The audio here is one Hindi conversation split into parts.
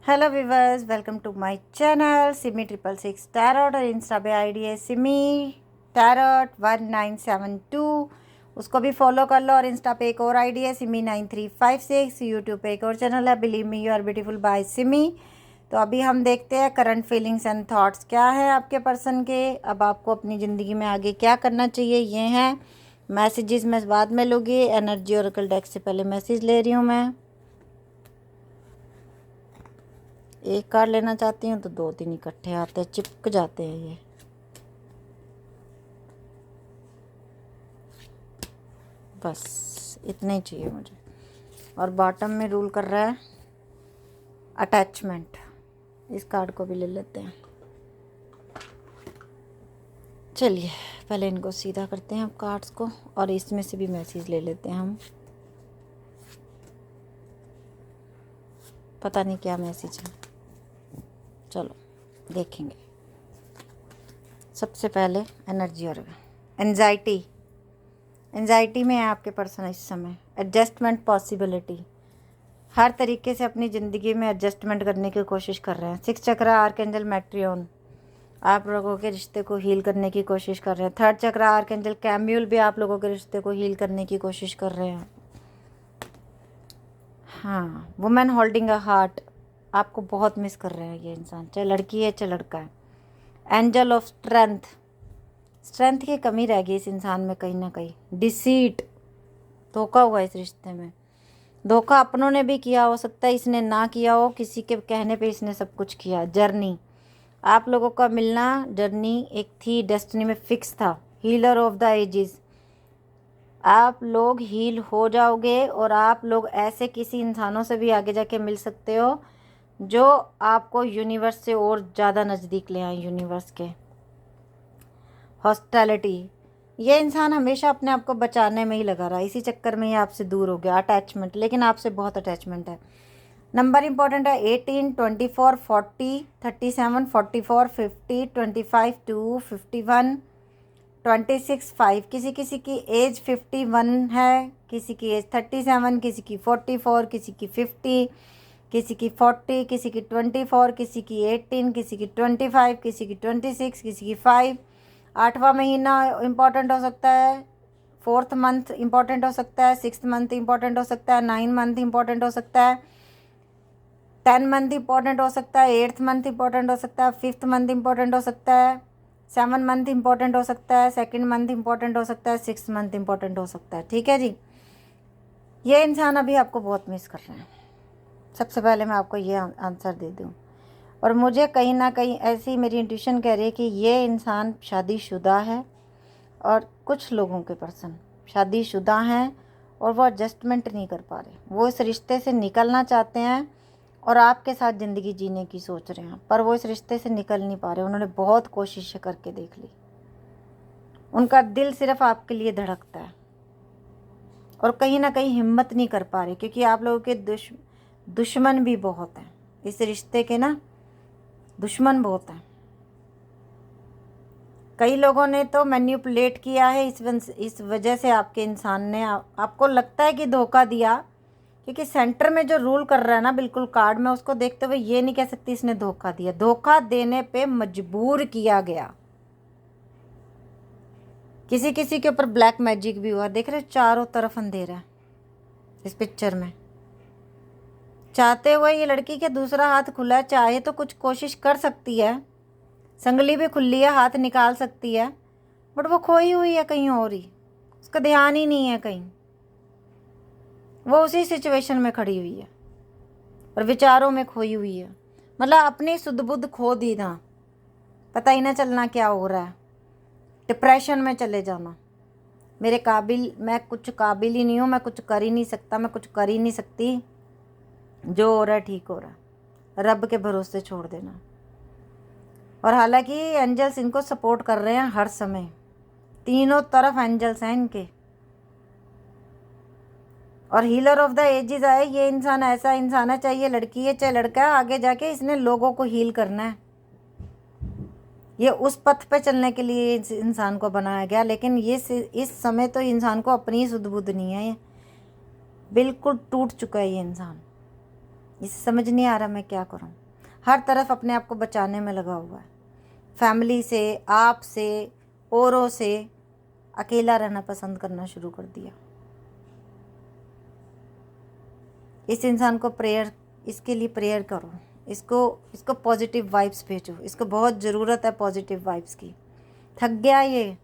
Hello viewers, welcome to my channel Simi 666 tarot और इंस्टा पे आईडी है सिमी टैरोट 1972। उसको भी फॉलो कर लो। और इंस्टा पे एक और आईडी है सिमी 9356। यूट्यूब पे एक और चैनल है believe me you are beautiful by Simi. तो अभी हम देखते हैं करंट फीलिंग्स एंड थॉट्स क्या है आपके पर्सन के। अब आपको अपनी ज़िंदगी में आगे क्या करना चाहिए, ये हैं मैसेजेस। मैं बाद में लूँगी एनर्जी ओरेकल डेक से पहले मैसेज ले रही हूँ मैं। एक कार्ड लेना चाहती हूँ तो 2-3 इकट्ठे आते हैं, चिपक जाते हैं ये। बस इतना ही चाहिए मुझे। और बॉटम में रूल कर रहा है अटैचमेंट। इस कार्ड को भी ले लेते हैं। चलिए पहले इनको सीधा करते हैं अब कार्ड्स को, और इसमें से भी मैसेज ले लेते हैं हम। पता नहीं क्या मैसेज है, चलो देखेंगे। सबसे पहले एनर्जी और एंजाइटी में है आपके पर्सन इस समय। एडजस्टमेंट पॉसिबिलिटी, हर तरीके से अपनी ज़िंदगी में एडजस्टमेंट करने की कोशिश कर रहे हैं। 6 चक्रा आर्कएंजल मैट्रियन आप लोगों के रिश्ते को हील करने की कोशिश कर रहे हैं। 3rd चक्रा आर्कएंजल कैम्यूल भी आप लोगों के रिश्ते को हील करने की कोशिश कर रहे हैं। हाँ, वुमेन होल्डिंग अ हार्ट, आपको बहुत मिस कर रहे हैं ये इंसान, चाहे लड़की है चाहे लड़का है। एंजल ऑफ स्ट्रेंथ की कमी रह गई इस इंसान में कहीं ना कहीं। डिसीट, धोखा हुआ इस रिश्ते में। धोखा अपनों ने भी किया, हो सकता है इसने ना किया हो, किसी के कहने पे इसने सब कुछ किया। जर्नी, आप लोगों का मिलना जर्नी एक थी, डेस्टिनी में फिक्स था। हीलर ऑफ द एजेस, आप लोग हील हो जाओगे और आप लोग ऐसे किसी इंसानों से भी आगे जाके मिल सकते हो जो आपको यूनिवर्स से और ज़्यादा नज़दीक ले आए। यूनिवर्स के हॉस्टैलिटी, ये इंसान हमेशा अपने आप को बचाने में ही लगा रहा है, इसी चक्कर में ही आपसे दूर हो गया। अटैचमेंट, लेकिन आपसे बहुत अटैचमेंट है। नंबर इंपॉर्टेंट है 18, 24, 40, 37, 44, 50, 25, 2, 51, 26, 5। किसी किसी की एज 51 है, किसी की एज 37, किसी की 44, किसी की 50, किसी की 40, किसी की 24, किसी की 18, किसी की 25, किसी की 26, किसी की 5। 8वां महीना इम्पॉर्टेंट हो सकता है, 4th मंथ इम्पॉर्टेंट हो सकता है, 6th मंथ इम्पॉर्टेंट हो सकता है, 9 मंथ इम्पॉर्टेंट हो सकता है, 10 मंथ इम्पॉर्टेंट हो सकता है, 8th मंथ इम्पॉर्टेंट हो सकता है, 5th मंथ इम्पॉर्टेंट हो सकता है, 7 मंथ इम्पॉर्टेंट हो सकता है, 2nd मंथ इम्पॉर्टेंट हो सकता है, 6th मंथ इम्पॉर्टेंट हो सकता है। ठीक है जी, ये इंसान अभी आपको बहुत मिस कर रहे हैं। सबसे पहले मैं आपको ये आंसर दे दूँ, और मुझे कहीं ना कहीं ऐसी मेरी इंट्यूशन कह रही है कि ये इंसान शादीशुदा है, और कुछ लोगों के पर्सन शादीशुदा हैं और वो एडजस्टमेंट नहीं कर पा रहे। वो इस रिश्ते से निकलना चाहते हैं और आपके साथ ज़िंदगी जीने की सोच रहे हैं, पर वो इस रिश्ते से निकल नहीं पा रहे। उन्होंने बहुत कोशिशें करके देख ली, उनका दिल सिर्फ आपके लिए धड़कता है, और कहीं ना कहीं हिम्मत नहीं कर पा रहे, क्योंकि आप लोगों के दुश्मन भी बहुत हैं। इस रिश्ते के ना दुश्मन बहुत हैं। कई लोगों ने तो मैन्युपुलेट किया है इस वजह से आपके इंसान ने आपको लगता है कि धोखा दिया, क्योंकि सेंटर में जो रूल कर रहा है ना बिल्कुल कार्ड में, उसको देखते हुए ये नहीं कह सकती इसने धोखा दिया। धोखा देने पे मजबूर किया गया। किसी किसी के ऊपर ब्लैक मैजिक भी हुआ। देख रहे हो चारों तरफ अंधेरा है इस पिक्चर में। चाहते हुए ये लड़की के दूसरा हाथ खुला है, चाहे तो कुछ कोशिश कर सकती है, संगली भी खुली है, हाथ निकाल सकती है, बट वो खोई हुई है कहीं और ही, उसका ध्यान ही नहीं है कहीं। वो उसी सिचुएशन में खड़ी हुई है और विचारों में खोई हुई है। मतलब अपनी सुध बुध खो दी ना, पता ही ना चलना क्या हो रहा है। डिप्रेशन में चले जाना, मैं कुछ काबिल ही नहीं हूँ, मैं कुछ कर ही नहीं सकता, मैं कुछ कर ही नहीं सकती, जो हो रहा है ठीक हो रहा है, रब के भरोसे छोड़ देना। और हालांकि एंजल्स इनको सपोर्ट कर रहे हैं हर समय, तीनों तरफ एंजल्स हैं इनके। और हीलर ऑफ द एजेस आए, ये इंसान ऐसा इंसान है, चाहे ये लड़की है चाहे लड़का है, आगे जाके इसने लोगों को हील करना है। ये उस पथ पे चलने के लिए इस इंसान को बनाया गया, लेकिन ये इस समय तो इंसान को अपनी सुध बुध नहीं है, ये बिल्कुल टूट चुका है ये इंसान। इसे समझ नहीं आ रहा मैं क्या करूं। हर तरफ अपने आप को बचाने में लगा हुआ है, फैमिली से, आप से, औरों से। अकेला रहना पसंद करना शुरू कर दिया। इस इंसान को इसके लिए प्रेयर करो, इसको पॉजिटिव वाइब्स भेजो, इसको बहुत ज़रूरत है पॉजिटिव वाइब्स की। थक गया ये,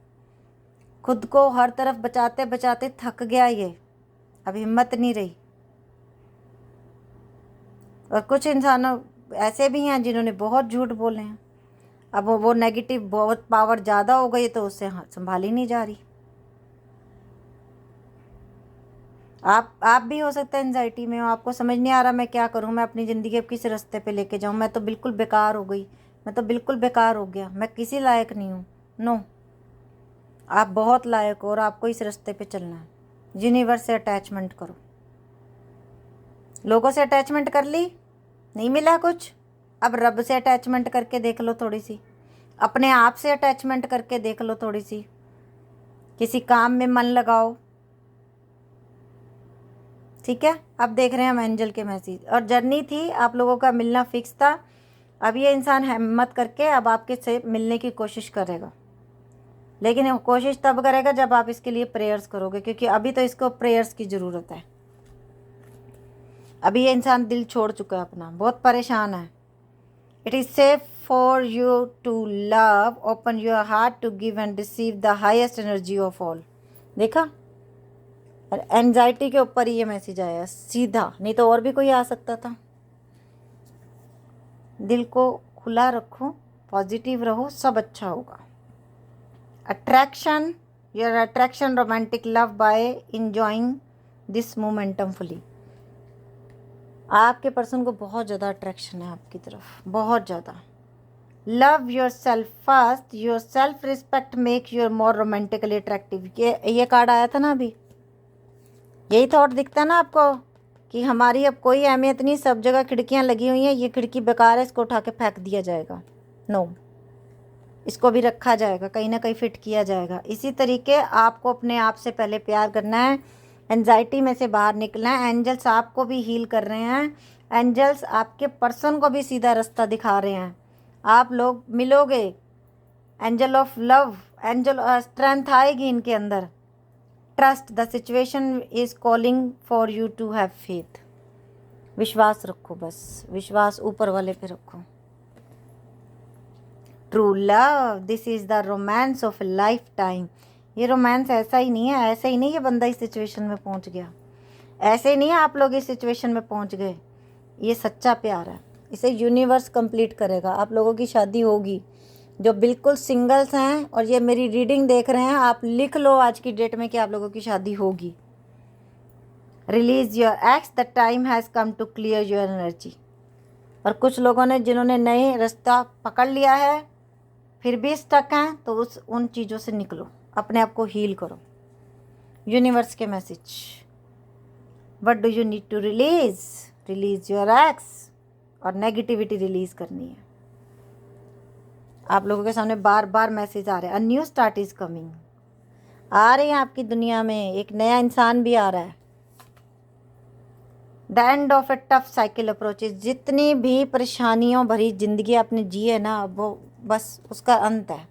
खुद को हर तरफ बचाते बचाते थक गया ये, अब हिम्मत नहीं रही। और कुछ इंसानों ऐसे भी हैं जिन्होंने बहुत झूठ बोले हैं, अब वो नेगेटिव बहुत पावर ज़्यादा हो गई तो उससे संभाली नहीं जा रही। आप भी हो सकता है एंजाइटी में हो, आपको समझ नहीं आ रहा मैं क्या करूं, मैं अपनी ज़िंदगी अब किस रास्ते पे लेके जाऊं, मैं तो बिल्कुल बेकार हो गई, मैं तो बिल्कुल बेकार हो गया, मैं किसी लायक नहीं हूं। नो, आप बहुत लायक हो और आपको इस रास्ते पे चलना है। यूनिवर्स से अटैचमेंट करो। लोगों से अटैचमेंट कर ली, नहीं मिला कुछ, अब रब से अटैचमेंट करके देख लो थोड़ी सी, अपने आप से अटैचमेंट करके देख लो थोड़ी सी, किसी काम में मन लगाओ। ठीक है, अब देख रहे हैं हम एंजल के मैसेज। और जर्नी थी, आप लोगों का मिलना फिक्स था। अब ये इंसान हिम्मत करके अब आपके से मिलने की कोशिश करेगा, लेकिन कोशिश तब करेगा जब आप इसके लिए प्रेयर्स करोगे, क्योंकि अभी तो इसको प्रेयर्स की ज़रूरत है। अभी ये इंसान दिल छोड़ चुका है अपना, बहुत परेशान है। It is safe for you to love, open your heart to give and receive the highest energy of all. देखा, और एंजाइटी के ऊपर ही ये मैसेज आया सीधा, नहीं तो और भी कोई आ सकता था। दिल को खुला रखो, पॉजिटिव रहो, सब अच्छा होगा। Attraction, your attraction romantic love by enjoying this momentum fully. आपके पर्सन को बहुत ज़्यादा अट्रैक्शन है आपकी तरफ, बहुत ज़्यादा। Love yourself first, your self respect make your more romantically attractive. ये कार्ड आया था ना अभी, यही थॉट दिखता है ना आपको कि हमारी अब कोई अहमियत नहीं, सब जगह खिड़कियां लगी हुई हैं, ये खिड़की बेकार है, इसको उठा के फेंक दिया जाएगा। नो, इसको भी रखा जाएगा, कहीं ना कहीं फिट किया जाएगा। इसी तरीके आपको अपने आप से पहले प्यार करना है, एंजाइटी में से बाहर निकलना है। एंजल्स आपको भी हील कर रहे हैं, एंजल्स आपके पर्सन को भी सीधा रास्ता दिखा रहे हैं। आप लोग मिलोगे, angel of love, angel strength आएगी इनके अंदर। Trust the situation is calling for you to have faith. विश्वास रखो, बस विश्वास ऊपर वाले पे रखो। True love, this is the romance of lifetime. ये रोमांस ऐसा ही नहीं है, ऐसे ही नहीं ये बंदा इस सिचुएशन में पहुंच गया, ऐसे ही नहीं आप लोग इस सिचुएशन में पहुंच गए। ये सच्चा प्यार है, इसे यूनिवर्स कंप्लीट करेगा। आप लोगों की शादी होगी। जो बिल्कुल सिंगल्स हैं और ये मेरी रीडिंग देख रहे हैं, आप लिख लो आज की डेट में कि आप लोगों की शादी होगी। Release your ex, the time has come to clear your energy. और कुछ लोगों ने जिन्होंने नए रास्ता पकड़ लिया है फिर भी स्टक हैं, तो उन चीज़ों से निकलो, अपने आप को हील करो। यूनिवर्स के message, what do you need to release? Release your ex, और नेगेटिविटी रिलीज करनी है। आप लोगों के सामने बार बार मैसेज आ रहे हैं, a new start is coming. आ रहे हैं आपकी दुनिया में, एक नया इंसान भी आ रहा है। The end of A tough cycle approaches. जितनी भी परेशानियों भरी जिंदगी आपने जी है ना, वो बस उसका अंत है।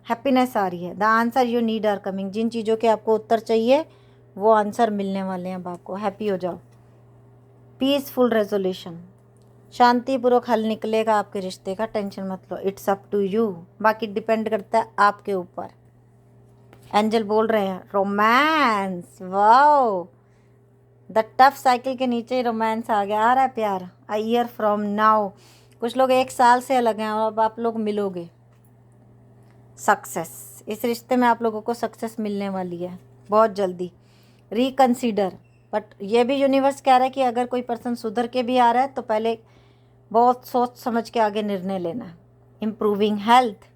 हैप्पीनेस आ रही है। The answer you need are coming. जिन चीज़ों के आपको उत्तर चाहिए वो आंसर मिलने वाले हैं अब आपको। हैप्पी हो जाओ। पीसफुल रेजोल्यूशन, शांतिपूर्वक हल निकलेगा आपके रिश्ते का, टेंशन मत लो। इट्स अप टू यू, बाकी डिपेंड करता है आपके ऊपर। एंजल बोल रहे हैं romance, wow, the tough cycle के नीचे ही रोमांस आ गया। आ रहा है प्यार। अ ईयर फ्रॉम नाउ, कुछ लोग 1 साल से अलग हैं और अब आप लोग मिलोगे। सक्सेस, इस रिश्ते में आप लोगों को सक्सेस मिलने वाली है बहुत जल्दी। रिकंसीडर, बट ये भी यूनिवर्स कह रहा है कि अगर कोई पर्सन सुधर के भी आ रहा है तो पहले बहुत सोच समझ के आगे निर्णय लेना है। इम्प्रूविंग हेल्थ,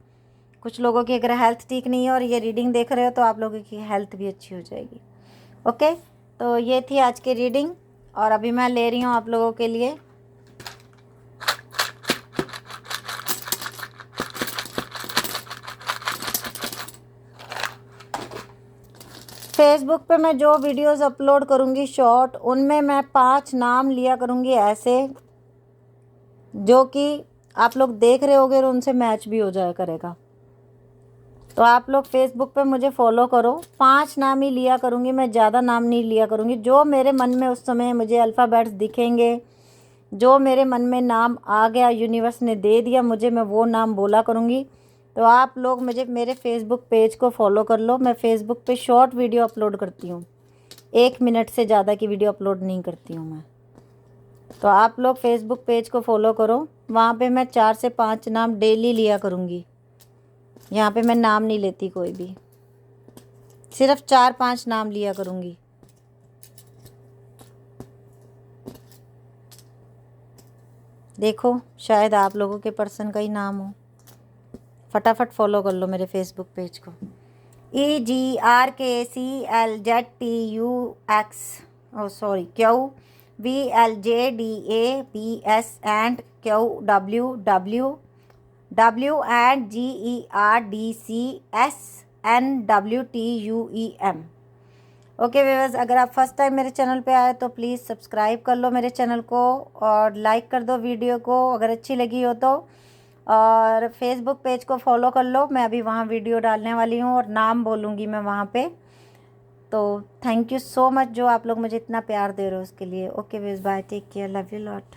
कुछ लोगों की अगर हेल्थ ठीक नहीं है और ये रीडिंग देख रहे हो तो आप लोगों की हेल्थ भी अच्छी हो जाएगी। ओके, तो ये थी आज की रीडिंग और अभी मैं ले रही हूँ आप लोगों के लिए फेसबुक पे मैं जो वीडियोस अपलोड करूँगी शॉर्ट, उनमें मैं 5 नाम लिया करूँगी ऐसे जो कि आप लोग देख रहे होगे और उनसे मैच भी हो जाया करेगा। तो आप लोग फेसबुक पे मुझे फॉलो करो। 5 नाम ही लिया करूँगी मैं, ज़्यादा नाम नहीं लिया करूँगी। जो मेरे मन में उस समय मुझे अल्फ़ाबेट्स दिखेंगे, जो मेरे मन में नाम आ गया, यूनिवर्स ने दे दिया मुझे, मैं वो नाम बोला करूँगी। तो आप लोग मुझे मेरे फेसबुक पेज को फॉलो कर लो। मैं फेसबुक पे शॉर्ट वीडियो अपलोड करती हूँ, 1 मिनट से ज़्यादा की वीडियो अपलोड नहीं करती हूँ मैं। तो आप लोग फेसबुक पेज को फॉलो करो। वहाँ पे मैं 4 से 5 नाम डेली लिया करूँगी। यहाँ पे मैं नाम नहीं लेती कोई भी, सिर्फ 4-5 नाम लिया करूँगी। देखो शायद आप लोगों के पर्सन का ही नाम हो। फटाफट फॉलो कर लो मेरे फेसबुक पेज को। EGRKCLZTUX QVLJDABS and QWW and GERDCSNWTUEM। Okay viewers, अगर आप फर्स्ट टाइम मेरे चैनल पे आए तो प्लीज़ सब्सक्राइब कर लो मेरे चैनल को और लाइक कर दो वीडियो को अगर अच्छी लगी हो तो। और फेसबुक पेज को फॉलो कर लो, मैं अभी वहाँ वीडियो डालने वाली हूँ और नाम बोलूँगी मैं वहाँ पे। तो थैंक यू सो मच जो आप लोग मुझे इतना प्यार दे रहे हो उसके लिए। Okay viewers, bye, take care, love you lot.